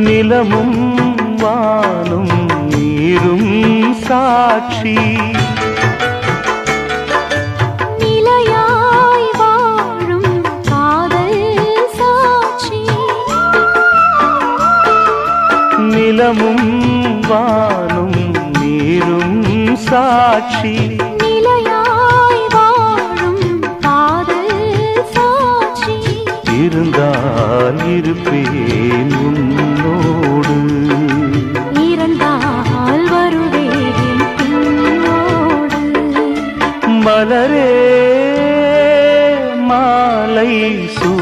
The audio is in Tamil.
நிலமும் வானும் நீரும் சாட்சி நிலையாய் வாழும் காதல் சாட்சி நிலமும் வானும் நீரும் சாட்சி நிலையாய் வாழும் காதல் சாட்சி இருந்தால் இருப்பேன் உன்னோடு இருந்தால் வருவேன் பின்னோடு மலரே மாலை சூ